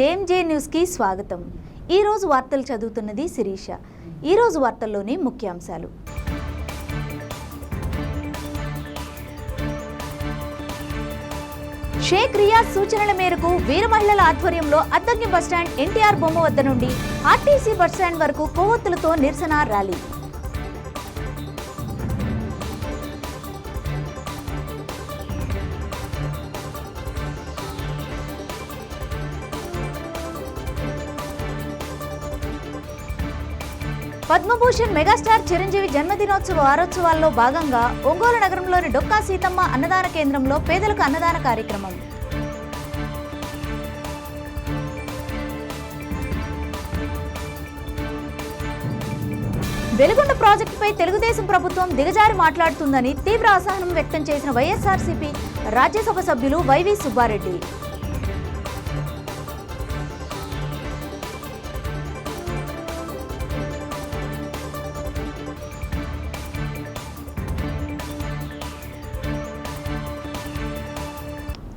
JMJ న్యూస్కి స్వాగతం. ఈరోజు వార్తలు చదువుతున్నది శిరీష. ఈరోజు వార్తల్లోని ముఖ్యాంశాలు. షేక్ రియాజ్ సూచనల మేరకు వీర మహిళల ఆధ్వర్యంలో అద్దంకి బస్టాండ్ ఎన్టీఆర్ బొమ్మ వద్ద నుండి ఆర్టీసీ బస్టాండ్ వరకు కొవ్వొత్తులతో నిరసన ర్యాలీ. పద్మభూషణ్ మెగాస్టార్ చిరంజీవి జన్మదినోత్సవ వారోత్సవాల్లో భాగంగా ఒంగోలు నగరంలోని డొక్కా సీతమ్మ అన్నదాన కేంద్రంలో పేదలకు అన్నదాన కార్యక్రమం. వెలుగొండ ప్రాజెక్టుపై తెలుగుదేశం ప్రభుత్వం దిగజారి మాట్లాడుతుందని తీవ్ర అసహనం వ్యక్తం చేసిన వైఎస్ఆర్సీపీ రాజ్యసభ సభ్యులు వైవి సుబ్బారెడ్డి.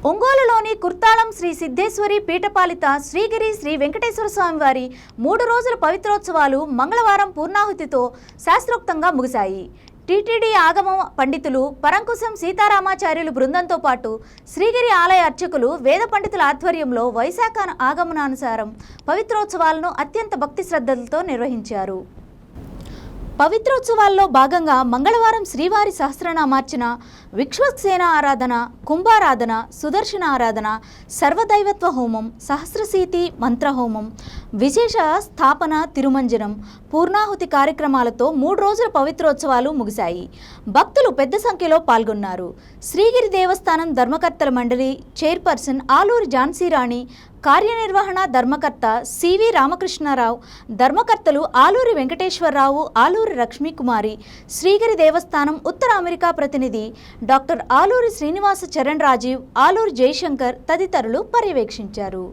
ఒంగోలులోని కుర్తాళం శ్రీ సిద్ధేశ్వరి పీఠపాలిత శ్రీగిరి శ్రీ వెంకటేశ్వర స్వామి వారి 3 రోజుల పవిత్రోత్సవాలు మంగళవారం పూర్ణాహుతితో శాస్త్రోక్తంగా ముగిశాయి. టీటీడీ ఆగమ పండితులు పరంకుశం సీతారామాచార్యులు బృందంతో పాటు శ్రీగిరి ఆలయ అర్చకులు వేద పండితుల ఆధ్వర్యంలో వైశాఖ ఆగమనానుసారం పవిత్రోత్సవాలను అత్యంత భక్తి శ్రద్ధలతో నిర్వహించారు. పవిత్రోత్సవాల్లో భాగంగా మంగళవారం శ్రీవారి సహస్రనామార్చన, విశ్వక్సేన ఆరాధన, కుంభారాధన, సుదర్శన ఆరాధన, సర్వదైవత్వ హోమం, సహస్రశీతి మంత్రహోమం, విశేష స్థాపన తిరుమంజనం, పూర్ణాహుతి కార్యక్రమాలతో 3 రోజుల పవిత్రోత్సవాలు ముగిశాయి. భక్తులు పెద్ద సంఖ్యలో పాల్గొన్నారు. శ్రీగిరి దేవస్థానం ధర్మకర్తల మండలి చైర్పర్సన్ ఆలూరి ఝాన్సీరాణి, కార్యనిర్వహణ ధర్మకర్త సివి రామకృష్ణారావు, ధర్మకర్తలు ఆలూరి వెంకటేశ్వరరావు, ఆలూరి లక్ష్మీకుమారి, శ్రీగిరి దేవస్థానం ఉత్తర అమెరికా ప్రతినిధి డాక్టర్ ఆలూరి శ్రీనివాస చరణ్ రాజీవ్, ఆలూరి జయశంకర్ తదితరులు పర్యవేక్షించారు.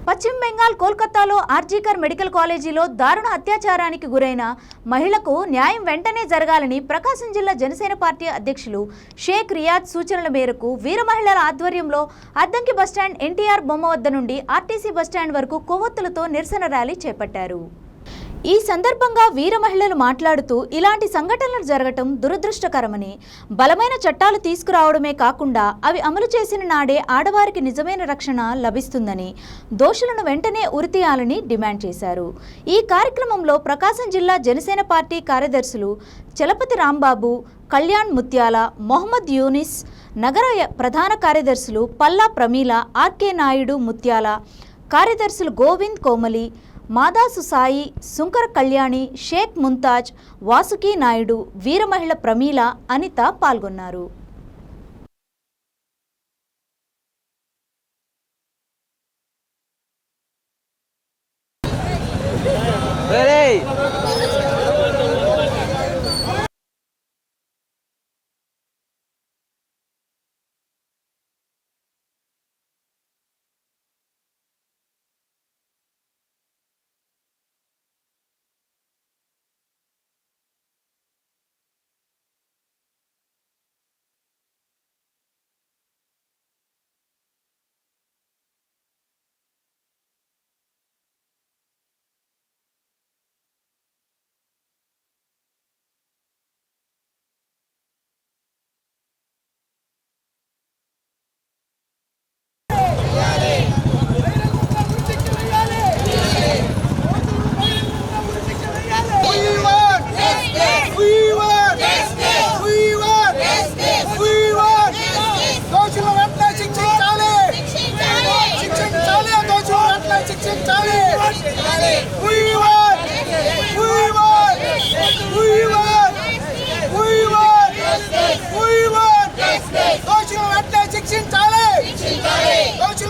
పశ్చిమ బెంగాల్ కోల్కతాలో ఆర్జీకర్ మెడికల్ కాలేజీలో దారుణ అత్యాచారానికి గురైన మహిళకు న్యాయం వెంటనే జరగాలని ప్రకాశం జిల్లా జనసేన పార్టీ అధ్యక్షులు షేక్ రియాజ్ సూచనల మేరకు వీర మహిళల ఆధ్వర్యంలో అద్దంకి బస్టాండ్ ఎన్టీఆర్ బొమ్మ వద్ద నుండి ఆర్టీసీ బస్టాండ్ వరకు కొవ్వొత్తులతో నిరసన ర్యాలీ చేపట్టారు. ఈ సందర్భంగా వీర మహిళలు మాట్లాడుతూ ఇలాంటి సంఘటనలు జరగటం దురదృష్టకరమని, బలమైన చట్టాలు తీసుకురావడమే కాకుండా అవి అమలు చేసిన నాడే ఆడవారికి నిజమైన రక్షణ లభిస్తుందని, దోషులను వెంటనే ఉరితీయాలని డిమాండ్ చేశారు. ఈ కార్యక్రమంలో ప్రకాశం జిల్లా జనసేన పార్టీ కార్యదర్శులు చలపతి రాంబాబు, కళ్యాణ్ ముత్యాల, మొహమ్మద్ యూనిస్, నగర ప్రధాన కార్యదర్శులు పల్లా ప్రమీల, ఆర్కే నాయుడు ముత్యాల, కార్యదర్శులు గోవింద్ కోమలి, మాదాసు సాయి, సుంకర కళ్యాణి, షేక్ ముంతాజ్, వాసుకి నాయుడు, వీరమహిళ ప్రమీల, అనిత పాల్గొన్నారు.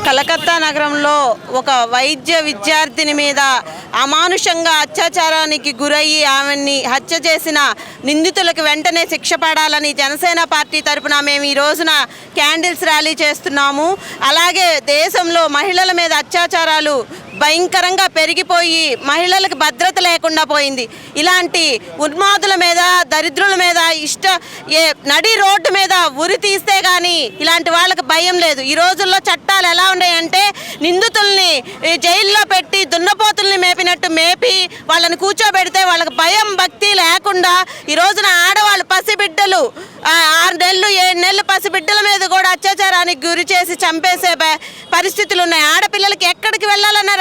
కలకత్తా నగరంలో ఒక వైద్య విద్యార్థిని మీద అమానుషంగా అత్యాచారానికి గురయ్యి ఆమెని హత్య చేసిన నిందితులకు వెంటనే శిక్ష పడాలని జనసేన పార్టీ తరపున మేము ఈ రోజున క్యాండిల్స్ ర్యాలీ చేస్తున్నాము. అలాగే దేశంలో మహిళల మీద అత్యాచారాలు భయంకరంగా పెరిగిపోయి మహిళలకు భద్రత లేకుండా పోయింది. ఇలాంటి ఉన్మాదుల మీద, దరిద్రుల మీద నడి రోడ్డు మీద ఉరి తీస్తే కానీ ఇలాంటి వాళ్ళకి భయం లేదు. ఈ రోజుల్లో చట్టాలు ఎలా ఉన్నాయంటే నిందితుల్ని జైల్లో పెట్టి దున్నపోతుల్ని మేపినట్టు మేపి వాళ్ళని కూర్చోబెడితే వాళ్ళకి భయం భక్తి లేకుండా ఈ రోజున ఆడవాళ్ళు పసిబిడ్డలు 6 నెలలు 7 నెలలు పసిబిడ్డల మీద కూడా అత్యాచారానికి గురి చేసి చంపేసే పరిస్థితులు ఉన్నాయి. ఆడపిల్లలకి ఎక్కడికి వెళ్ళాలన్న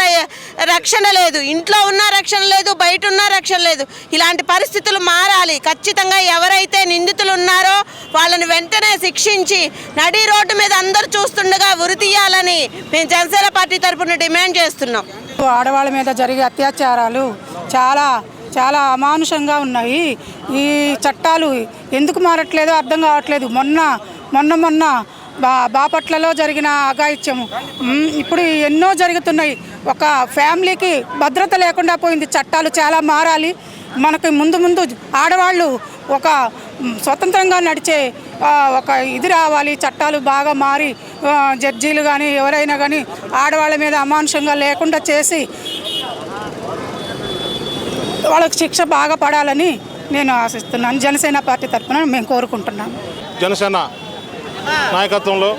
రక్షణ లేదు, ఇంట్లో ఉన్న రక్షణ లేదు, బయట ఉన్న రక్షణ లేదు. ఇలాంటి పరిస్థితులు మారాలి. ఖచ్చితంగా ఎవరైతే నిందితులు ఉన్నారో వాళ్ళని వెంటనే శిక్షించి నడి రోడ్డు మీద అందరూ చూస్తుండగా ఉరి తీయాలని మేము జనసేన పార్టీ తరఫున డిమాండ్ చేస్తున్నాం. ఆడవాళ్ళ మీద జరిగే అత్యాచారాలు చాలా చాలా అమానుషంగా ఉన్నాయి. ఈ చట్టాలు ఎందుకు మారట్లేదో అర్థం కావట్లేదు. మొన్న బాపట్లలో జరిగిన అఘాయిత్యము, ఇప్పుడు ఎన్నో జరుగుతున్నాయి. ఒక ఫ్యామిలీకి భద్రత లేకుండా పోయింది. చట్టాలు చాలా మారాలి. మనకి ముందు ఆడవాళ్ళు ఒక స్వతంత్రంగా నడిచే ఒక ఇది రావాలి. చట్టాలు బాగా మారి జడ్జీలు కానీ ఎవరైనా కానీ ఆడవాళ్ళ మీద అమానుషంగా లేకుండా చేసి వాళ్ళకి శిక్ష బాగా పడాలని నేను ఆశిస్తున్నాను. జనసేన పార్టీ తరఫున మేము కోరుకుంటున్నాము. జనసేన నాయకత్వంలో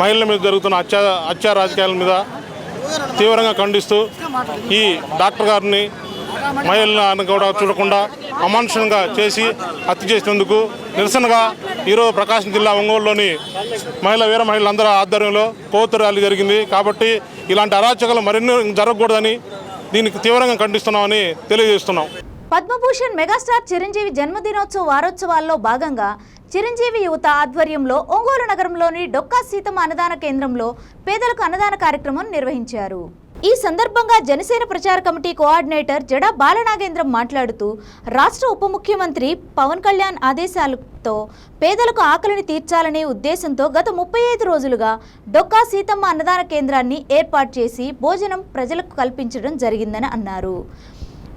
మహిళల మీద జరుగుతున్న హత్య రాజకీయాల మీద తీవ్రంగా ఖండిస్తూ ఈ డాక్టర్ గారిని మహిళలను కూడా చూడకుండా అమానుషంగా చేసి హత్య చేసినందుకు నిరసనగా ఈరోజు ప్రకాశం జిల్లా ఒంగోలులోని వీర మహిళలందరూ ఆధ్వర్యంలో కొవ్వొత్తి ర్యాలీ జరిగింది. కాబట్టి ఇలాంటి అరాచకాలు మరెన్నో జరగకూడదని దీనికి తీవ్రంగా ఖండిస్తున్నామని తెలియజేస్తున్నాం. పద్మభూషణ్ మెగాస్టార్ చిరంజీవి జన్మదినోత్సవ వారోత్సవాల్లో భాగంగా చిరంజీవి యువత ఆధ్వర్యంలో ఒంగోలు నగరంలోని డొక్కా సీతమ్మ అన్నదాన కేంద్రంలో పేదలకు అన్నదాన కార్యక్రమం నిర్వహించారు. ఈ సందర్భంగా జనసేన ప్రచార కమిటీ కోఆర్డినేటర్ జడా బాలనాగేంద్రం మాట్లాడుతూ రాష్ట్ర ఉప ముఖ్యమంత్రి పవన్ కళ్యాణ్ ఆదేశాలతో పేదలకు ఆకలిని తీర్చాలనే ఉద్దేశంతో గత 35 రోజులుగా డొక్కా సీతమ్మ అన్నదాన కేంద్రాన్ని ఏర్పాటు చేసి భోజనం ప్రజలకు కల్పించడం జరిగిందని అన్నారు.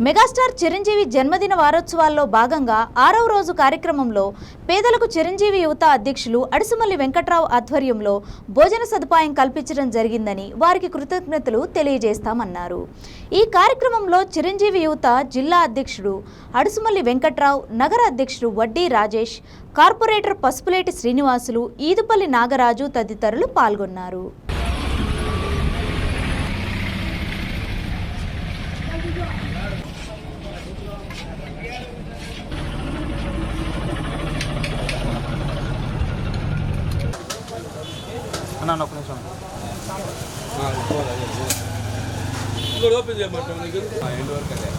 మెగాస్టార్ చిరంజీవి జన్మదిన వారోత్సవాల్లో భాగంగా 6వ రోజు కార్యక్రమంలో పేదలకు చిరంజీవి యువత అధ్యక్షులు అడుసుమల్లి వెంకట్రావు ఆధ్వర్యంలో భోజన సదుపాయం కల్పించడం జరిగిందని వారికి కృతజ్ఞతలు తెలియజేస్తామన్నారు. ఈ కార్యక్రమంలో చిరంజీవి యువత జిల్లా అధ్యక్షుడు అడుసుమల్లి వెంకట్రావు, నగర అధ్యక్షుడు వడ్డీ రాజేష్, కార్పొరేటర్ పసుపులేటి శ్రీనివాసులు, ఈదుపల్లి నాగరాజు తదితరులు పాల్గొన్నారు. అన్న ఒక నిమిషం ఓపెన్ చేయమంటాం ఎండ్ వరకు అదే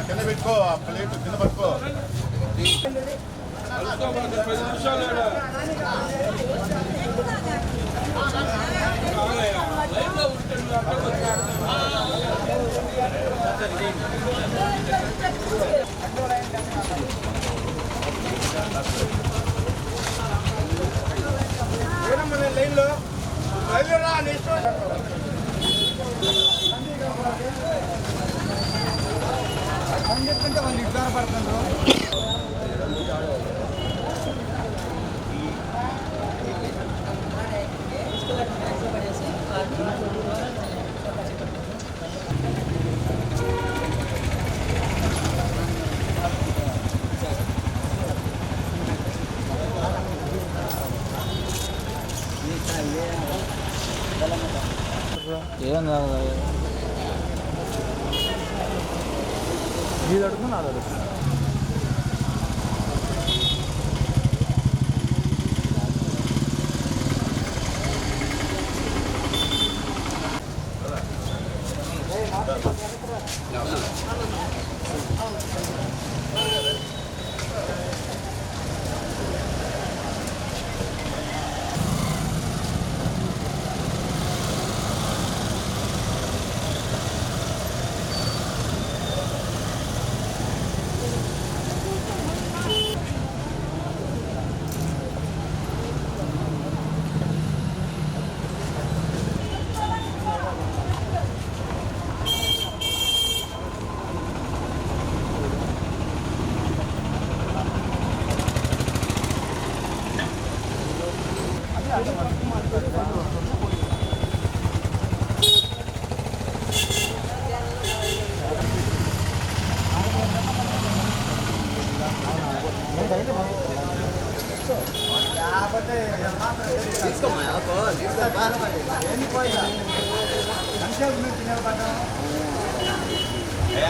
కింద పెట్టుకో, ఆ ప్లేట్ కింద పట్టుకో. లైన్లో చెప్తుంటే వాళ్ళు ఇబ్బంది పడుతున్నారు. ఏం ఇది అడుగుతున్నా నాది అడుగుతున్నా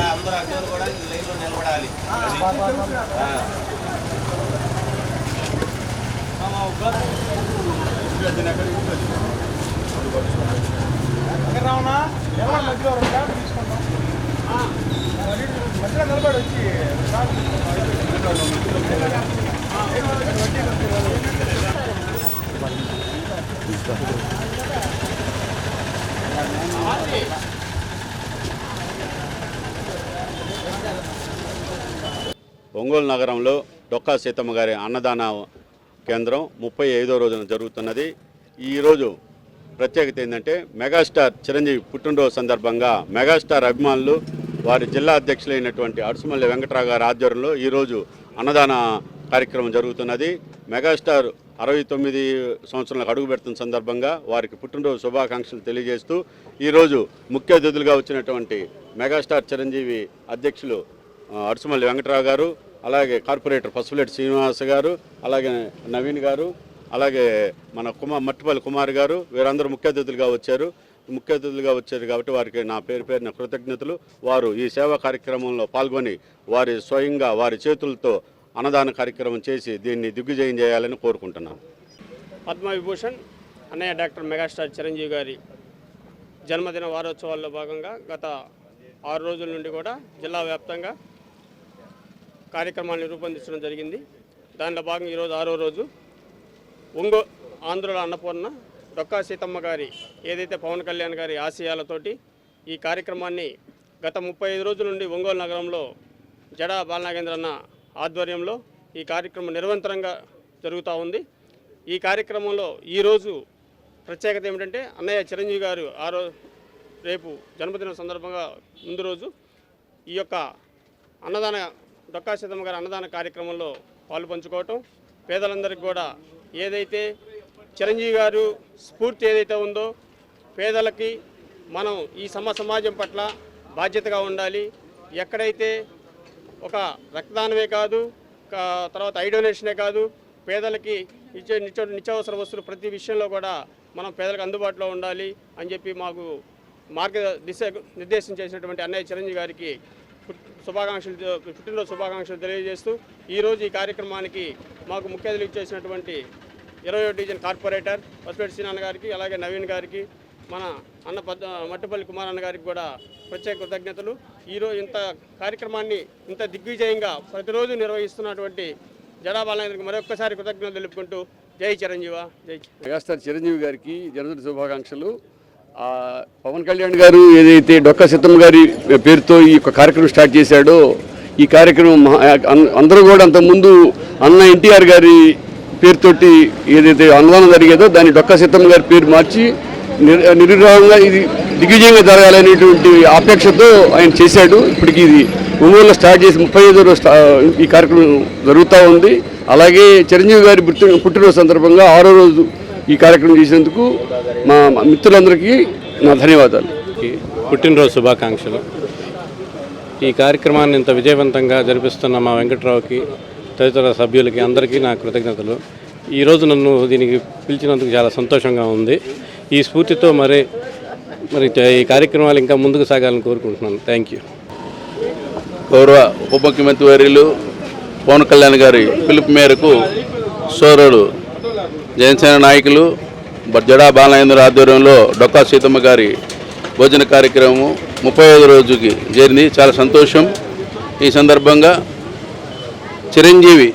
అందరూ అర్జునులు కూడా లైన్లో నిలబడాలి. రావునా ఎవరు మధ్యలో తీసుకుంటాం మధ్యలో నిలబడి వచ్చి ఒంగోలు నగరంలో డొక్కా సీతమ్మ గారి అన్నదాన కేంద్రం 35వ రోజున జరుగుతున్నది. ఈరోజు ప్రత్యేకత ఏంటంటే మెగాస్టార్ చిరంజీవి పుట్టినరోజు సందర్భంగా మెగాస్టార్ అభిమానులు వారి జిల్లా అధ్యక్షులైనటువంటి అడుసుమల్లి వెంకటరావు గారి ఆధ్వర్యంలో ఈరోజు అన్నదాన కార్యక్రమం జరుగుతున్నది. మెగాస్టార్ 69 సంవత్సరాలకు అడుగు పెడుతున్న సందర్భంగా వారికి పుట్టినరోజు శుభాకాంక్షలు తెలియజేస్తూ ఈరోజు ముఖ్య అతిథులుగా వచ్చినటువంటి మెగాస్టార్ చిరంజీవి అధ్యక్షులు అడుసుమల్లి వెంకటరావు గారు, అలాగే కార్పొరేటర్ పసుపులేటి శ్రీనివాస గారు, అలాగే నవీన్ గారు, అలాగే మన మట్టిపల్లి కుమార్ గారు, వీరందరూ ముఖ్య అతిథులుగా వచ్చారు కాబట్టి వారికి నా పేరున కృతజ్ఞతలు. వారు ఈ సేవా కార్యక్రమంలో పాల్గొని వారి స్వయంగా వారి చేతులతో అన్నదాన కార్యక్రమం చేసి దీన్ని దిగ్విజయం చేయాలని కోరుకుంటున్నాను. పద్మవిభూషణ్ అన్నయ్య డాక్టర్ మెగాస్టార్ చిరంజీవి గారి జన్మదిన వారోత్సవాల్లో భాగంగా గత 6 రోజుల నుండి కూడా జిల్లా వ్యాప్తంగా కార్యక్రమాన్ని రూపొందించడం జరిగింది. దానిలో భాగంగా ఈరోజు 6వ రోజు ఆంధ్రుల అన్నపూర్ణ డొక్కా సీతమ్మ గారి ఏదైతే పవన్ కళ్యాణ్ గారి ఆశయాలతోటి ఈ కార్యక్రమాన్ని గత 35 రోజుల నుండి ఒంగోలు నగరంలో జడా బాలనాగేంద్ర అన్న ఆధ్వర్యంలో ఈ కార్యక్రమం నిరంతరంగా జరుగుతూ ఉంది. ఈ కార్యక్రమంలో ఈరోజు ప్రత్యేకత ఏమిటంటే అన్నయ్య చిరంజీవి గారు రేపు జన్మదినం సందర్భంగా ముందు రోజు ఈ యొక్క అన్నదాన డొక్కా సీతమ్మ గారి అన్నదాన కార్యక్రమంలో పాలు పంచుకోవటం, పేదలందరికీ కూడా ఏదైతే చిరంజీవి గారు స్ఫూర్తి ఏదైతే ఉందో పేదలకి మనం ఈ సమాజం పట్ల బాధ్యతగా ఉండాలి. ఎక్కడైతే ఒక రక్తదానమే కాదు, తర్వాత ఐ డొనేషనే కాదు, పేదలకి ఇచ్చే నిత్యావసర వస్తువులు ప్రతి విషయంలో కూడా మనం పేదలకు అందుబాటులో ఉండాలి అని చెప్పి మాకు నిర్దేశం చేసినటువంటి అన్నయ్య చిరంజీవి గారికి పుట్టినరోజు శుభాకాంక్షలు తెలియజేస్తూ ఈరోజు ఈ కార్యక్రమానికి మాకు ముఖ్య అతిథులు చేసినటువంటి 20వ డివిజన్ కార్పొరేటర్ పసుపేటి శ్రీనాన్న గారికి, అలాగే నవీన్ గారికి, మన అన్న మట్టిపల్లి కుమార్ అన్న గారికి కూడా ప్రత్యేక కృతజ్ఞతలు. ఈరోజు ఇంత కార్యక్రమాన్ని ఇంత దిగ్విజయంగా ప్రతిరోజు నిర్వహిస్తున్నటువంటి జడా బాలనాగేంద్రకి మరొక్కసారి కృతజ్ఞతలు తెలుపుకుంటూ జై చిరంజీవ జై మెగాస్టార్ చిరంజీవి గారికి జన్మదిన శుభాకాంక్షలు. పవన్ కళ్యాణ్ గారు ఏదైతే డొక్కా సీతమ్మ గారి పేరుతో ఈ యొక్క కార్యక్రమం స్టార్ట్ చేశాడో ఈ కార్యక్రమం అందరూ కూడా అంతకుముందు అన్న ఎన్టీఆర్ గారి పేరుతోటి ఏదైతే అన్నదానం జరిగేదో దాన్ని డొక్కా సీతమ్మ గారి పేరు మార్చి నిర్విరామంగా ఇది దిగ్విజయంగా జరగాలనేటువంటి ఆపేక్షతో ఆయన చేశాడు. ఇప్పటికి ఇది ఒంగోలులో స్టార్ట్ చేసి 35వ రోజు ఈ కార్యక్రమం జరుగుతూ ఉంది. అలాగే చిరంజీవి గారి పుట్టినరోజు సందర్భంగా 6వ రోజు ఈ కార్యక్రమం చేసినందుకు మా మిత్రులందరికీ నా ధన్యవాదాలు. పుట్టినరోజు శుభాకాంక్షలు. ఈ కార్యక్రమాన్ని ఇంత విజయవంతంగా జరిపిస్తున్న మా వెంకట్రావుకి, తదితర సభ్యులకి అందరికీ నా కృతజ్ఞతలు. ఈరోజు నన్ను దీనికి పిలిచినందుకు చాలా సంతోషంగా ఉంది. ఈ స్ఫూర్తితో మరి ఈ కార్యక్రమాలు ఇంకా ముందుకు సాగాలని కోరుకుంటున్నాను. Thank you. గౌరవ ఉప ముఖ్యమంత్రి వర్యులు పవన్ కళ్యాణ్ గారి పిలుపు మేరకు సోదరుడు జనసేన నాయకులు జడా బాలనాగేంద్ర ఆధ్వర్యంలో డొక్కా సీతమ్మ గారి భోజన కార్యక్రమం 35వ రోజుకి చేరింది. చాలా సంతోషం. ఈ సందర్భంగా చిరంజీవి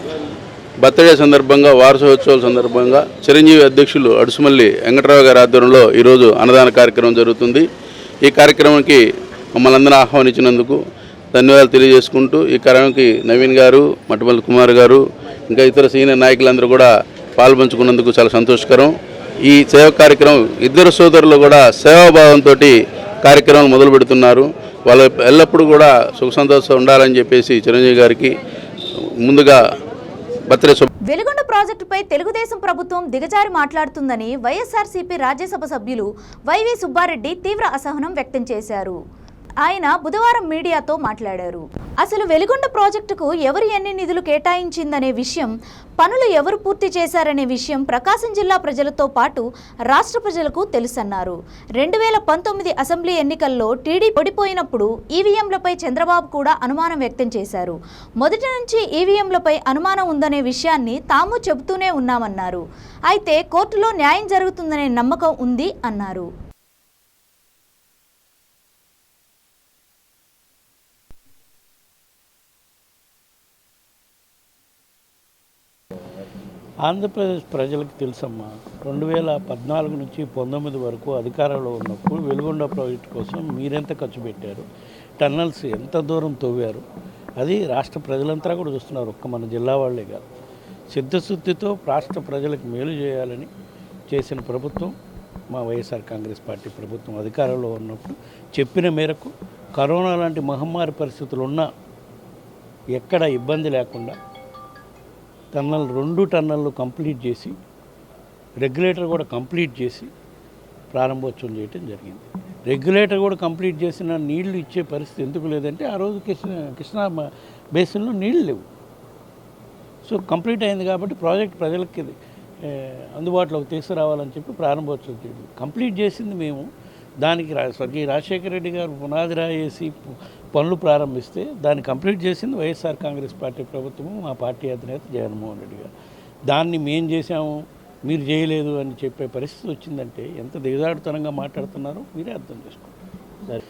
బర్త్డే సందర్భంగా వార్షికోత్సవాల సందర్భంగా చిరంజీవి అధ్యక్షులు అడుసుమల్లి వెంకటరావు గారి ఆధ్వర్యంలో ఈరోజు అన్నదాన కార్యక్రమం జరుగుతుంది. ఈ కార్యక్రమానికి మమ్మల్ని అందరూ ఆహ్వానించినందుకు ధన్యవాదాలు తెలియజేసుకుంటూ ఈ కార్యక్రమానికి నవీన్ గారు, మట్టిపల్లి కుమార్ గారు, ఇంకా ఇతర సీనియర్ నాయకులందరూ కూడా పాల్పంచుకున్నందుకు చాలా సంతోషకరం. ఈ సేవా కార్యక్రమం ఇద్దరు సోదరులు కూడా సేవాభావంతో కార్యక్రమం మొదలు పెడుతున్నారు. వాళ్ళు ఎల్లప్పుడూ కూడా సుఖ సంతోషం ఉండాలని చెప్పేసి చిరంజీవి గారికి ముందుగా బర్త్డే. వెలుగొండ ప్రాజెక్టుపై తెలుగుదేశం ప్రభుత్వం దిగజారి మాట్లాడుతుందని వైఎస్ఆర్సీపీ రాజ్యసభ సభ్యులు వైవి సుబ్బారెడ్డి తీవ్ర అసహనం వ్యక్తం చేశారు. ఆయన బుధవారం మీడియాతో మాట్లాడారు. అసలు వెలిగొండ ప్రాజెక్టుకు ఎవరు ఎన్ని నిధులు కేటాయించిందనే విషయం, పనులు ఎవరు పూర్తి చేశారనే విషయం ప్రకాశం జిల్లా ప్రజలతో పాటు రాష్ట్ర ప్రజలకు తెలుసన్నారు. 2019 అసెంబ్లీ ఎన్నికల్లో టీడీపీ ఓడిపోయినప్పుడు ఈవీఎంలపై చంద్రబాబు కూడా అనుమానం వ్యక్తం చేశారు. మొదటి నుంచి ఈవీఎంలపై అనుమానం ఉందనే విషయాన్ని తాము చెబుతూనే ఉన్నామన్నారు. అయితే కోర్టులో న్యాయం జరుగుతుందనే నమ్మకం ఉంది అన్నారు. ఆంధ్రప్రదేశ్ ప్రజలకు తెలుసమ్మా, 2014 నుంచి 19 వరకు అధికారంలో ఉన్నప్పుడు వెలుగొండ ప్రాజెక్టు కోసం మీరెంత ఖర్చు పెట్టారు, టన్నల్స్ ఎంత దూరం తవ్వారు, అది రాష్ట్ర ప్రజలంతా కూడా చూస్తున్నారు. ఒక్క మన జిల్లా వాళ్ళే కాదు, సిద్ధశుద్ధితో రాష్ట్ర ప్రజలకు మేలు చేయాలని చేసిన ప్రభుత్వం మా వైఎస్ఆర్ కాంగ్రెస్ పార్టీ ప్రభుత్వం. అధికారంలో ఉన్నప్పుడు చెప్పిన మేరకు కరోనా లాంటి మహమ్మారి పరిస్థితులు ఉన్నా ఎక్కడ ఇబ్బంది లేకుండా టన్నల్ 2 టన్నల్లు కంప్లీట్ చేసి, రెగ్యులేటర్ కూడా కంప్లీట్ చేసి ప్రారంభోత్సవం చేయడం జరిగింది. రెగ్యులేటర్ కూడా కంప్లీట్ చేసిన నీళ్లు ఇచ్చే పరిస్థితి ఎందుకు లేదంటే ఆ రోజు కృష్ణా బేసిన్లో నీళ్ళు లేవు. సో కంప్లీట్ అయింది కాబట్టి ప్రాజెక్ట్ ప్రజలకి అందుబాటులోకి తీసుకురావాలని చెప్పి ప్రారంభోత్సవం చేయడం కంప్లీట్ చేసింది మేము. దానికి స్వర్గీయ రాజశేఖర రెడ్డి గారు పునాది రాయేసి పనులు ప్రారంభిస్తే దాన్ని కంప్లీట్ చేసింది వైఎస్ఆర్ కాంగ్రెస్ పార్టీ ప్రభుత్వము, మా పార్టీ అధినేత జగన్మోహన్ రెడ్డి గారు. దాన్ని మేము చేసాము, మీరు చేయలేదు అని చెప్పే పరిస్థితి వచ్చిందంటే ఎంత దిగజాడుతనంగా మాట్లాడుతున్నారో మీరే అర్థం చేసుకోండి. సరే,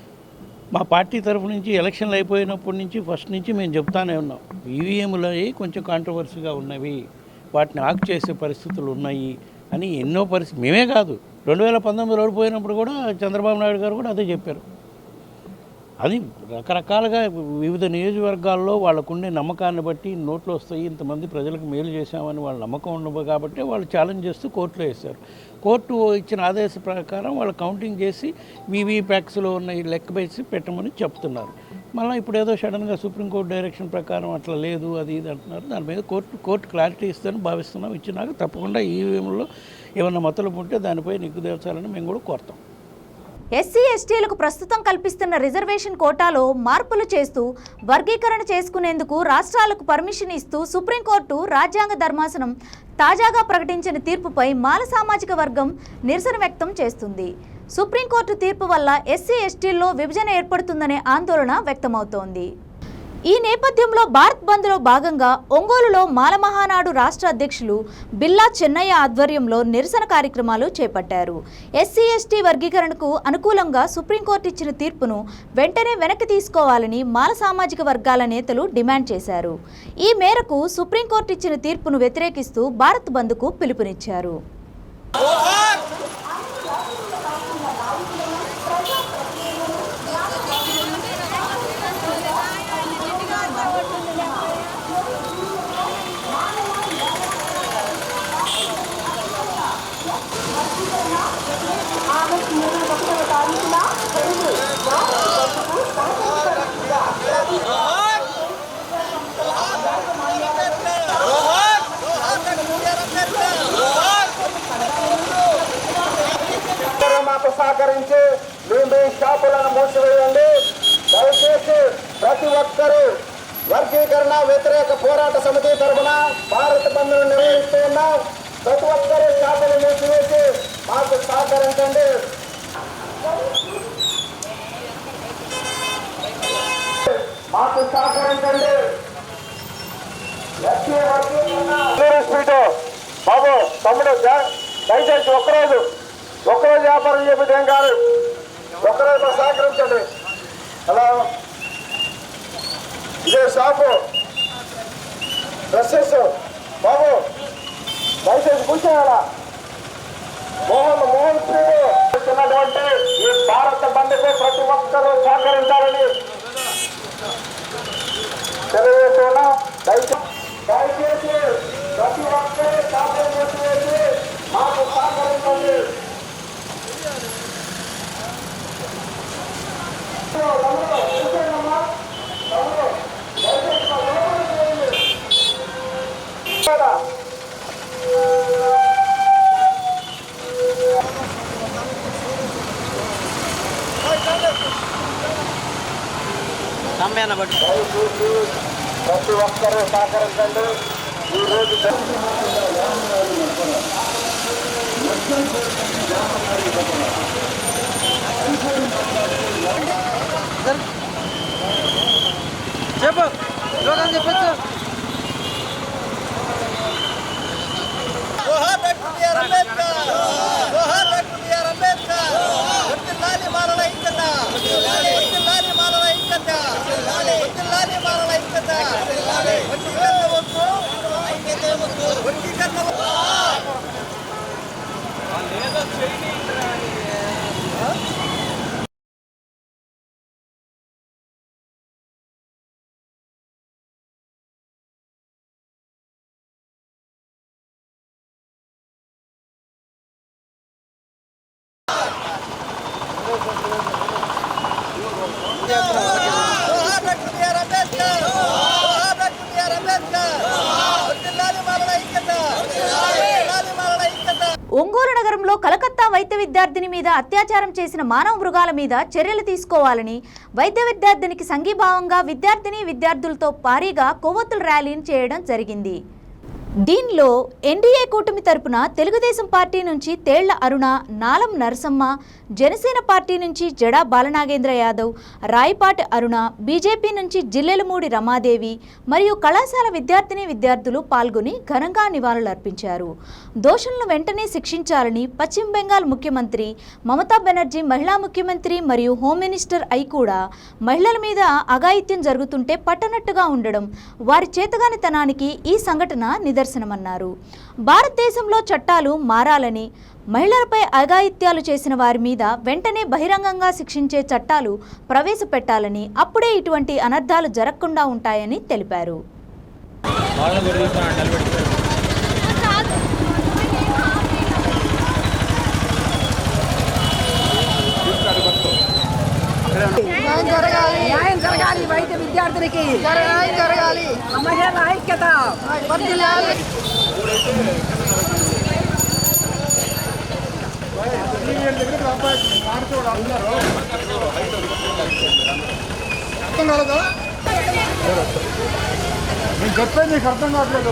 మా పార్టీ తరఫు నుంచి ఎలక్షన్లు అయిపోయినప్పటి నుంచి ఫస్ట్ నుంచి మేము చెప్తానే ఉన్నాం, ఈవీఎంలు కొంచెం కాంట్రవర్సీగా ఉన్నవి, వాటిని ఆకు చేసే పరిస్థితులు ఉన్నాయి అని ఎన్నో మేమే కాదు, 2019 ఓడిపోయినప్పుడు కూడా చంద్రబాబు నాయుడు గారు కూడా అదే చెప్పారు. అది రకరకాలుగా వివిధ నియోజకవర్గాల్లో వాళ్ళకుండే నమ్మకాన్ని బట్టి నోట్లో వస్తాయి, ఇంతమంది ప్రజలకు మేలు చేశామని వాళ్ళ నమ్మకం ఉండవు కాబట్టి వాళ్ళు ఛాలెంజ్ చేస్తూ కోర్టులో వేశారు. కోర్టు ఇచ్చిన ఆదేశ ప్రకారం వాళ్ళు కౌంటింగ్ చేసి వీవీప్యాక్స్లో ఉన్న లెక్క వేసి పెట్టమని చెప్తున్నారు. మళ్ళీ ఇప్పుడు ఏదో సడన్గా సుప్రీంకోర్టు డైరెక్షన్ ప్రకారం అట్లా లేదు అది ఇది అంటున్నారు. దాని మీద కోర్టు క్లారిటీ ఇస్తుందని భావిస్తున్నాం. ఇచ్చినాక తప్పకుండా ఈవీఎంలో ఏమన్నా మతలబు ఉంటే దానిపై నిగ్గుదేల్చాలని మేము కూడా కోరుతాం. ఎస్సీ ఎస్టీలకు ప్రస్తుతం కల్పిస్తున్న రిజర్వేషన్ కోటాలో మార్పులు చేస్తూ వర్గీకరణ చేసుకునేందుకు రాష్ట్రాలకు పర్మిషన్ ఇస్తూ సుప్రీంకోర్టు రాజ్యాంగ ధర్మాసనం తాజాగా ప్రకటించిన తీర్పుపై మాల సామాజిక వర్గం నిరసన వ్యక్తం చేస్తుంది. సుప్రీంకోర్టు తీర్పు వల్ల ఎస్సీ ఎస్టీల్లో విభజన ఏర్పడుతుందనే ఆందోళన వ్యక్తమవుతోంది. ఈ నేపథ్యంలో భారత్ బంద్లో భాగంగా ఒంగోలులో మాల మహానాడు రాష్ట్ర అధ్యక్షులు బిల్లా చెన్నయ్య ఆధ్వర్యంలో నిరసన కార్యక్రమాలు చేపట్టారు. ఎస్సీ ఎస్టీ వర్గీకరణకు అనుకూలంగా సుప్రీంకోర్టు ఇచ్చిన తీర్పును వెంటనే వెనక్కి తీసుకోవాలని మాల సామాజిక వర్గాల నేతలు డిమాండ్ చేశారు. ఈ మేరకు సుప్రీంకోర్టు ఇచ్చిన తీర్పును వ్యతిరేకిస్తూ భారత్ బంద్కు పిలుపునిచ్చారు. మాకు సహకరించి మీ షాపులను మూసివేయండి. దయచేసి ప్రతి ఒక్కరూ వర్గీకరణ వ్యతిరేక పోరాట సమితి తరఫున భారత్ బంద్ను నిర్వహిస్తూ ఉన్నాం. ప్రతి ఒక్కరూ షాపులు మూసివేసి మాకు సహకరించండి. మాకు సహకరించండి. బాబు తమ్ముడు దయచేసి ఒక్కరోజు వ్యాపారం చెప్పేది ఏం కాదు, ఒక్కరోజు సహకరించండి. హలో, ఇదే షాపు డ్రెస్సెస్ బాబు దయచేసి కూర్చోవాలా. మోహన్ ఇస్తున్నటువంటి ఈ భారత బంద్కు ప్రతి ఒక్కరూ సహకరించాలని తెలియజేస్తున్నా. దయచేసి ప్రతి ఒక్కరూ సహకరించి మాకు సహకరించండి. ప్రతి ఒక్కరూ సహకరించండి. ఈరోజు చెప్పు చెప్పచ్చు. ఒంగోలు నగరంలో కలకత్తా వైద్య విద్యార్థిని మీద అత్యాచారం చేసిన మానవ మృగాల మీద చర్యలు తీసుకోవాలని వైద్య విద్యార్థినికి సంఘీభావంగా విద్యార్థిని విద్యార్థులతో భారీగా కొవ్వొత్తుల ర్యాలీని చేయడం జరిగింది. దీనిలో ఎన్డీఏ కూటమి తరపున తెలుగుదేశం పార్టీ నుంచి తేళ్ల అరుణ, నాలం నరసమ్మ, జనసేన పార్టీ నుంచి జడా బాలనాగేంద్ర యాదవ్, రాయపాటి అరుణ, బీజేపీ నుంచి జిల్లెలమూడి రమాదేవి మరియు కళాశాల విద్యార్థిని విద్యార్థులు పాల్గొని ఘనంగా నివాళులర్పించారు. దోషులను వెంటనే శిక్షించాలని పశ్చిమ బెంగాల్ ముఖ్యమంత్రి మమతా బెనర్జీ, మహిళా ముఖ్యమంత్రి మరియు హోం మినిస్టర్ అయి కూడా మహిళల మీద అఘాయిత్యం జరుగుతుంటే పట్టనట్టుగా ఉండడం వారి చేతగానితనానికి ఈ సంఘటన నిదర్శనమన్నారు. భారతదేశంలో చట్టాలు మారాలని, మహిళలపై అఘాయిత్యాలు చేసిన వారి మీద వెంటనే బహిరంగంగా శిక్షించే చట్టాలు ప్రవేశపెట్టాలని, అప్పుడే ఇటువంటి అనర్థాలు జరగకుండా ఉంటాయని తెలిపారు. న్యాయం జరగాలి, వైద్య విద్యార్థులకి న్యాయం జరగాలి, మహిళల ఐక్యత వర్ధిల్లాలి. నేను చెప్పేది నీకు అర్థం కావట్లేదు.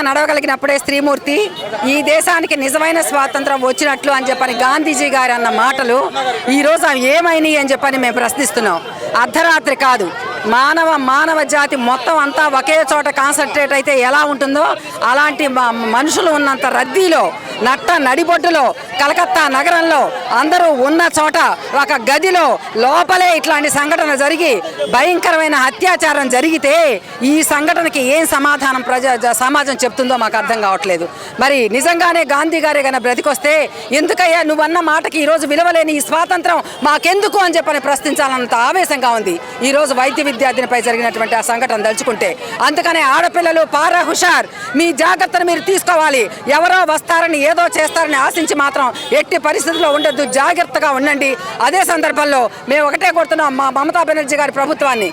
నడవగలిగినప్పుడే స్త్రీమూర్తి, ఈ దేశానికి నిజమైన స్వాతంత్రం వచ్చినట్లు అని చెప్పని గాంధీజీ గారు అన్న మాటలు ఈరోజు అవి ఏమైనాయి అని చెప్పని మేము ప్రశ్నిస్తున్నాం. అర్ధరాత్రి కాదు, మానవ జాతి మొత్తం అంతా ఒకే చోట కాన్సన్ట్రేట్ అయితే ఎలా ఉంటుందో అలాంటి మనుషులు ఉన్నంత రద్దీలో, నట్ట నడిబొడ్డులో, కలకత్తా నగరంలో అందరూ ఉన్న చోట ఒక గదిలో లోపలే ఇట్లాంటి సంఘటన జరిగి భయంకరమైన అత్యాచారం జరిగితే ఈ సంఘటనకి ఏం సమాధానం సమాజం చెప్తుందో మాకు అర్థం కావట్లేదు. మరి నిజంగానే గాంధీ గారే కన్నా బ్రతికొస్తే ఎందుకయ్యా నువ్వన్న మాటకి ఈరోజు విలువలేని ఈ స్వాతంత్రం మాకెందుకు అని చెప్పని ప్రశ్నించాలన్నంత ఆవేశంగా ఉంది ఈరోజు వైద్య విద్యార్థినిపై జరిగినటువంటి ఆ సంఘటన తలుచుకుంటే. అందుకనే ఆడపిల్లలు పారా హుషార్, మీ జాగ్రత్తను మీరు తీసుకోవాలి. ఎవరో వస్తారని ఏదో చేస్తారని ఆశించి మాత్రం ఎట్టి పరిస్థితుల్లో ఉండొద్దు, జాగ్రత్తగా ఉండండి. అదే సందర్భంలో మేము ఒకటే కోరుతున్నాం మా మమతా బెనర్జీ గారి ప్రభుత్వాన్ని,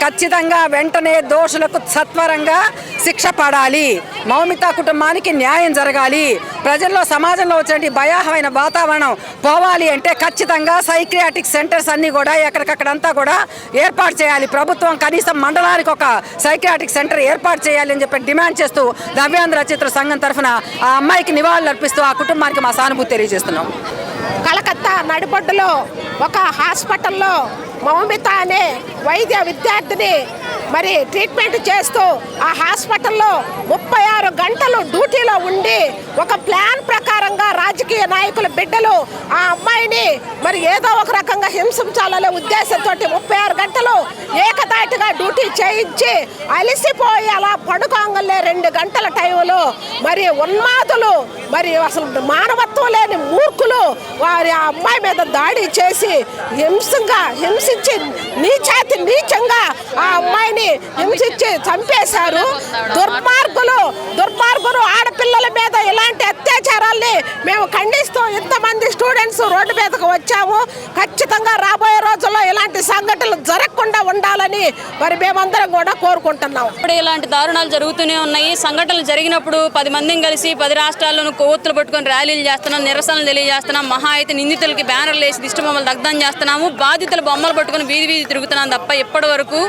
ఖచ్చితంగా వెంటనే దోషులకు సత్వరంగా శిక్ష పడాలి. మౌమిత కుటుంబానికి న్యాయం జరగాలి. ప్రజల్లో సమాజంలో వచ్చిన భయాహమైన వాతావరణం పోవాలి అంటే ఖచ్చితంగా సైక్రియాటిక్ సెంటర్స్ అన్నీ కూడా ఎక్కడికక్కడంతా కూడా ఏర్పాటు చేయాలి. ప్రభుత్వం కనీసం మండలానికి ఒక సైక్రియాటిక్ సెంటర్ ఏర్పాటు చేయాలి అని చెప్పి డిమాండ్ చేస్తూ నవ్యాంధ్ర చిత్ర సంఘం తరఫున ఆ అమ్మాయికి నివాళులు అర్పిస్తూ ఆ కుటుంబానికి మా సానుభూతి తెలియజేస్తున్నాం. కలకత్తా నడిబొడ్డులో ఒక హాస్పిటల్లో మౌమిత అనే వైద్య విద్యార్థిని మరి ట్రీట్మెంట్ చేస్తూ ఆ హాస్పిటల్లో 36 గంటలు డ్యూటీలో ఉండి ఒక ప్లాన్ ప్రకారంగా రాజకీయ నాయకుల బిడ్డలు ఆ అమ్మాయిని మరి ఏదో ఒక రకంగా హింసించాలనే ఉద్దేశంతో 36 గంటలు ఏకదాటిగా డ్యూటీ చేయించి అలసిపోయి అలా పడుకోగలే 2 గంటల టైంలో మరి ఉన్మాదులు మరి అసలు మానవత్వం లేని మూర్ఖులు వారి ఆ అమ్మాయి మీద దాడి చేసి హింసించి నీచంగా ఆ అమ్మాయిని హింసించి చంపేశారు. దుర్మార్గులు ఆడపిల్లల మీద ఇలాంటి అత్యాచారాల్ని మేము ఖండిస్తూ ఇంతమంది స్టూడెంట్స్ రోడ్డు మీదకు వచ్చాము. ఖచ్చితంగా రాబోయే రోజుల్లో ఇలాంటి సంఘటనలు జరగకుండా ఉండాలని మరి మేమందరం కూడా కోరుకుంటున్నాం. ఇప్పుడు ఇలాంటి దారుణాలు జరుగుతూనే ఉన్నాయి. సంఘటనలు జరిగినప్పుడు 10 మందిని కలిసి 10 రాష్ట్రాల్లోనూ కొవ్వొత్తులు పట్టుకొని ర్యాలీలు చేస్తున్నాం, నిరసనలు తెలియజేస్తున్నాం. మహా అయితే నిందితులకి బ్యానర్లు వేసి దిష్టి బొమ్మలు దగ్ధం చేస్తున్నాము, బాధితులు బొమ్మలు పట్టుకుని వీధి తిరుగుతున్నాం తప్ప ఇప్పటి వరకు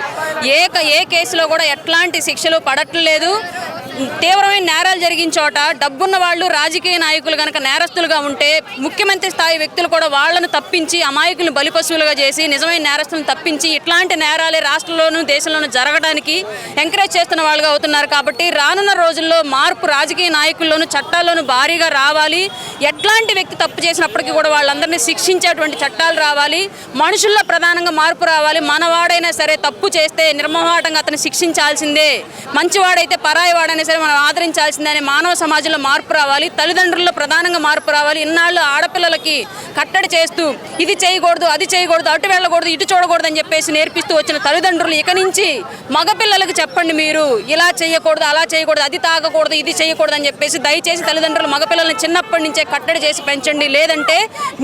ఏ కేసులో కూడా ఎట్లాంటి శిక్షలు పడట్లేదు. తీవ్రమైన నేరాలు జరిగిన చోట డబ్బున్న వాళ్ళు రాజకీయ నాయకులు కనుక నేరస్తులుగా ఉంటే ముఖ్యమంత్రి స్థాయి వ్యక్తులు కూడా వాళ్లను తప్పించి అమాయకులను బలిపశువులుగా చేసి నిజమైన నేరస్తులను తప్పించి ఇట్లాంటి నేరాలే రాష్ట్రంలోనూ దేశంలోనూ జరగడానికి ఎంకరేజ్ చేస్తున్న వాళ్ళుగా అవుతున్నారు. కాబట్టి రానున్న రోజుల్లో మార్పు రాజకీయ నాయకుల్లోనూ చట్టాల్లోనూ భారీగా రావాలి. ఎట్లాంటి వ్యక్తి తప్పు చేసినప్పటికీ కూడా వాళ్ళందరినీ శిక్షించేటువంటి చట్టాలు రావాలి. మనుషుల్లో ప్రధానంగా మార్పు రావాలి. మనవాడైనా సరే తప్పు చేస్తే నిర్మోహాటంగా అతను శిక్షించాల్సిందే, మంచివాడైతే పరాయి వాడైనా సరే మనం ఆదరించాల్సిందే. మానవ సమాజంలో మార్పు రావాలి. తల్లిదండ్రుల్లో ప్రధానంగా మార్పు రావాలి. ఇన్నాళ్ళు ఆడపిల్లలకి కట్టడి చేస్తూ ఇది చేయకూడదు, అది చేయకూడదు, అటు వెళ్ళకూడదు, ఇటు చూడకూడదు అని చెప్పేసి నేర్పిస్తూ వచ్చిన తల్లిదండ్రులు ఇక నుంచి మగపిల్లలకు చెప్పండి, మీరు ఇలా చేయకూడదు, అలా చేయకూడదు, అది తాగకూడదు, ఇది చేయకూడదు అని చెప్పేసి దయచేసి తల్లిదండ్రులు మగపిల్లల్ని చిన్నప్పటి నుంచే కట్టడి చేసి పెంచండి. లేదంటే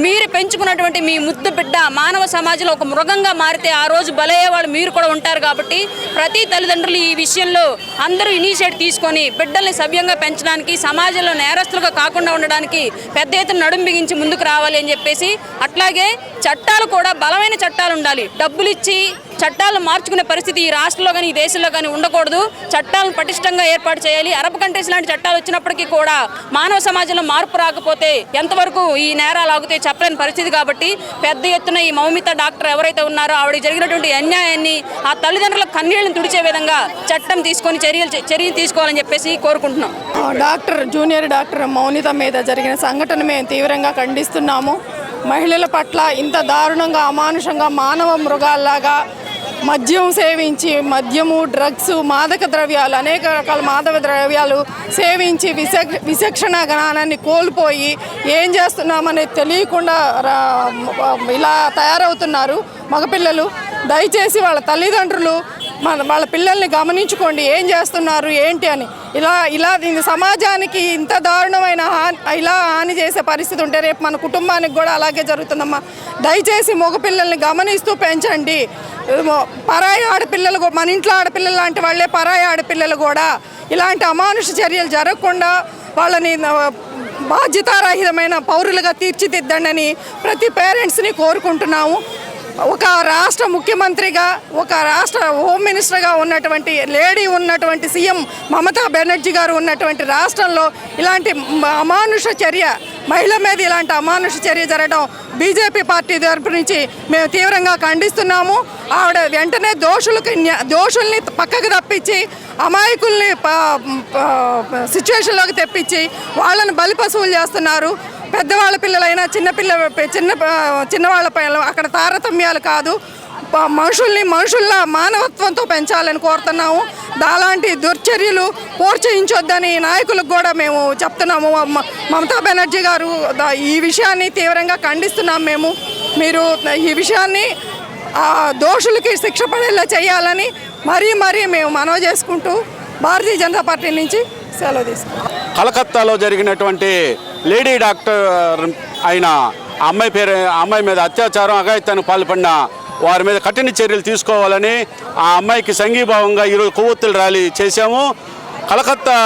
మీరు పెంచుకున్నటువంటి మీ ముద్దు బిడ్డ మానవ సమాజంలో ఒక మృగంగా మారితే ఆ రోజు బలయ్యే వాళ్ళు మీరు కూడా ఉంటారు. కాబట్టి ప్రతి తల్లిదండ్రులు ఈ విషయంలో అందరూ ఇనిషియేటివ్ తీసుకొని బిడ్డల్ని సవ్యంగా పెంచడానికి, సమాజంలో నేరస్తులుగా కాకుండా ఉండడానికి పెద్ద ఎత్తున నడుం బిగించి ముందుకు రావాలి అని చెప్పేసి, అట్లాగే చట్టాలు కూడా బలమైన చట్టాలు ఉండాలి. డబ్బులు ఇచ్చి చట్టాలను మార్చుకునే పరిస్థితి ఈ రాష్ట్రంలో కానీ ఈ దేశంలో కానీ ఉండకూడదు. చట్టాలను పటిష్టంగా ఏర్పాటు చేయాలి. అరబ్ కంట్రీస్ లాంటి చట్టాలు వచ్చినప్పటికీ కూడా మానవ సమాజంలో మార్పు రాకపోతే ఎంతవరకు ఈ నేరాలు ఆగితే చెప్పలేని పరిస్థితి. కాబట్టి పెద్ద ఎత్తున ఈ మౌమిత డాక్టర్ ఎవరైతే ఉన్నారో ఆవిడ జరిగినటువంటి అన్యాయాన్ని ఆ తల్లిదండ్రుల కన్నీళ్లను తుడిచే విధంగా చట్టం తీసుకొని చర్యలు తీసుకోవాలని చెప్పేసి కోరుకుంటున్నాం. జూనియర్ డాక్టర్ మౌనిత మీద జరిగిన సంఘటన మేము తీవ్రంగా ఖండిస్తున్నాము. మహిళల పట్ల ఇంత దారుణంగా అమానుషంగా మానవ మృగాల్లాగా మద్యం సేవించి మద్యము, డ్రగ్స్, మాదక ద్రవ్యాలు, అనేక రకాల మాదక ద్రవ్యాలు సేవించి విచక్షణ జ్ఞానాన్ని కోల్పోయి ఏం చేస్తున్నామనేది తెలియకుండా ఇలా తయారవుతున్నారు మగపిల్లలు. దయచేసి వాళ్ళ తల్లిదండ్రులు వాళ్ళ పిల్లల్ని గమనించుకోండి, ఏం చేస్తున్నారు ఏంటి అని. ఇలా దీని సమాజానికి ఇంత దారుణమైన ఇలా హాని చేసే పరిస్థితి ఉంటే రేపు మన కుటుంబానికి కూడా అలాగే జరుగుతుందమ్మా. దయచేసి మగపిల్లల్ని గమనిస్తూ పెంచండి. పరాయి ఆడపిల్లలు, మన ఇంట్లో ఆడపిల్లలు లాంటి వాళ్ళే పరాయి ఆడపిల్లలు కూడా ఇలాంటి అమానుష చర్యలు జరగకుండా వాళ్ళని బాధ్యతారహితమైన పౌరులుగా తీర్చిదిద్దండి అని ప్రతి పేరెంట్స్ని కోరుకుంటున్నాము. ఒక రాష్ట్ర ముఖ్యమంత్రిగా, ఒక రాష్ట్ర హోమ్ మినిస్టర్గా ఉన్నటువంటి లేడీ ఉన్నటువంటి సీఎం మమతా బెనర్జీ గారు ఉన్నటువంటి రాష్ట్రంలో ఇలాంటి అమానుష చర్య, మహిళ మీద ఇలాంటి అమానుష చర్య జరగడం బీజేపీ పార్టీ తరపు నుంచి మేము తీవ్రంగా ఖండిస్తున్నాము. ఆవిడ వెంటనే దోషుల్ని పక్కకు తప్పించి అమాయకుల్ని సిచ్యువేషన్లోకి తెప్పించి వాళ్ళని బలిపశువులు చేస్తున్నారు. పెద్దవాళ్ళ పిల్లలైనా చిన్నవాళ్ళ పిల్లలు అక్కడ తారతమ్యాలు కాదు, మనుషుల్లా మానవత్వంతో పెంచాలని కోరుతున్నాము. అలాంటి దుర్చర్యలు ప్రోత్సహించొద్దని నాయకులకు కూడా మేము చెప్తున్నాము. మమతా బెనర్జీ గారు ఈ విషయాన్ని తీవ్రంగా ఖండిస్తున్నాం. మీరు ఈ విషయాన్ని ఆ దోషులకి శిక్ష పడేలా చేయాలని మరీ మేము మనవి చేసుకుంటూ భారతీయ జనతా పార్టీ నుంచి సెలవు తీసుకుంటాం. కలకత్తాలో జరిగినటువంటి లేడీ డాక్టర్ అయిన అమ్మాయి మీద అత్యాచారం అఘాయిత్యానికి పాల్పడిన వారి మీద కఠిన చర్యలు తీసుకోవాలని ఆ అమ్మాయికి సంఘీభావంగా ఈరోజు కొవ్వొత్తుల ర్యాలీ చేశాము. కలకత్తా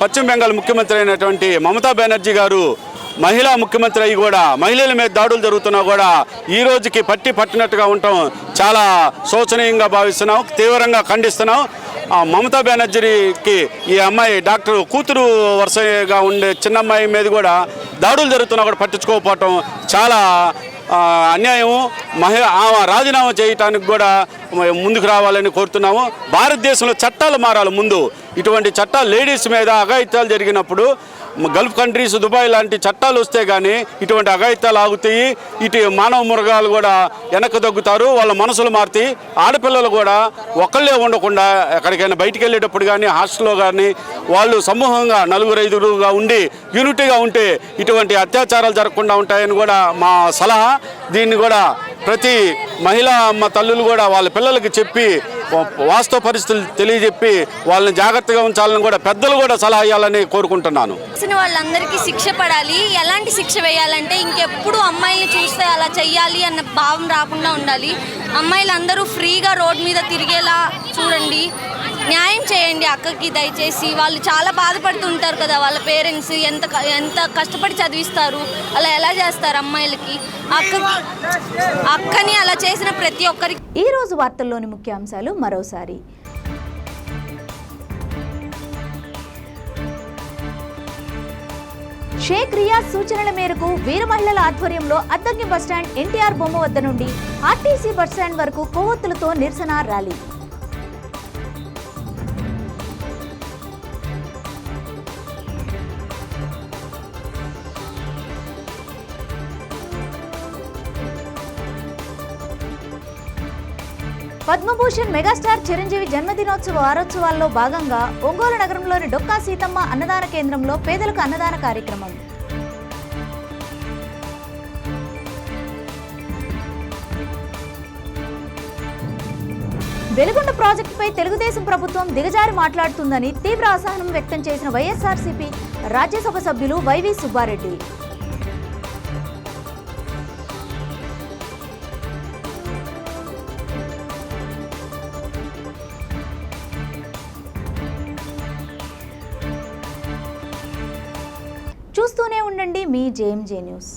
పశ్చిమ బెంగాల్ ముఖ్యమంత్రి అయినటువంటి మమతా బెనర్జీ గారు మహిళా ముఖ్యమంత్రి అయ్యి కూడా మహిళల మీద దాడులు జరుగుతున్నా కూడా ఈ రోజుకి పట్టినట్టుగా ఉండటం చాలా శోచనీయంగా భావిస్తున్నాం, తీవ్రంగా ఖండిస్తున్నాం. మమతా బెనర్జీకి ఈ అమ్మాయి డాక్టర్ కూతురు వరుసగా ఉండే చిన్న అమ్మాయి మీద కూడా దాడులు జరుగుతున్నా కూడా పట్టించుకోకపోవటం చాలా అన్యాయము. ఆమె రాజీనామా చేయటానికి కూడా ముందుకు రావాలని కోరుతున్నాము. భారతదేశంలో చట్టాలు మారాలి. ముందు ఇటువంటి చట్టాలు లేడీస్ మీద అఘాయిత్యాలు జరిగినప్పుడు గల్ఫ్ కంట్రీస్ దుబాయ్ లాంటి చట్టాలు వస్తే కానీ ఇటువంటి అఘాయిత్యాలు ఆగుతాయి. ఇటు మానవ మృగాలు కూడా వెనక్కి తగ్గుతారు, వాళ్ళ మనసులు మారుతాయి. ఆడపిల్లలు కూడా ఒకళ్ళే ఉండకుండా ఎక్కడికైనా బయటికి వెళ్ళేటప్పుడు కానీ హాస్టల్లో కానీ వాళ్ళు సమూహంగా 4-5గా ఉండి యూనిటీగా ఉంటే ఇటువంటి అత్యాచారాలు జరగకుండా ఉంటాయని కూడా మా సలహా. దీన్ని కూడా ప్రతి మహిళా అమ్మ తల్లులు కూడా వాళ్ళ పిల్లలకి చెప్పి వాస్తవ పరిస్థితులు తెలియజెప్పి వాళ్ళని జాగ్రత్తగా ఉంచాలని కూడా పెద్దలు కూడా సలహా ఇవ్వాలని కోరుకుంటున్నాను. వాళ్ళందరికీ శిక్ష పడాలి. ఎలాంటి శిక్ష వేయాలంటే ఇంకెప్పుడు అమ్మాయిల్ని చూస్తే అలా చెయ్యాలి అన్న భావం రాకుండా ఉండాలి. అమ్మాయిలందరూ ఫ్రీగా రోడ్ మీద తిరిగేలా చూడండి. న్యాయం చేయండి అక్కకి దయచేసి. వాళ్ళు చాలా బాధపడుతుంటారు కదా, వాళ్ళ పేరెంట్స్ ఎంత కష్టపడి చదివిస్తారు, అలా ఎలా చేస్తారు అమ్మాయిలకి. అక్కని అలా చేసిన ప్రతి ఒక్కరికి. ఈ రోజు వార్తల్లోని ముఖ్యాంశాలు మరోసారి. షేక్ రియాజ్ సూచనల మేరకు వీర మహిళల ఆధ్వర్యంలో అద్దంకి బస్టాండ్ ఎన్టీఆర్ బొమ్మ వద్ద నుండి ఆర్టీసీ బస్టాండ్ వరకు కొవ్వొత్తులతో నిరసన ర్యాలీ. పద్మభూషణ్ మెగాస్టార్ చిరంజీవి జన్మదినోత్సవ వారోత్సవాల్లో భాగంగా ఒంగోలు నగరంలోని డొక్కా సీతమ్మ అన్నదాన కేంద్రంలో పేదలకు అన్నదాన కార్యక్రమం. వెలుగొండ ప్రాజెక్టుపై తెలుగుదేశం ప్రభుత్వం దిగజారి మాట్లాడుతుందని తీవ్ర అసహనం వ్యక్తం చేసిన వైఎస్ఆర్సీపీ రాజ్యసభ సభ్యులు వైవి సుబ్బారెడ్డి. చూస్తూనే ఉండండి మీ జేఎంజే న్యూస్.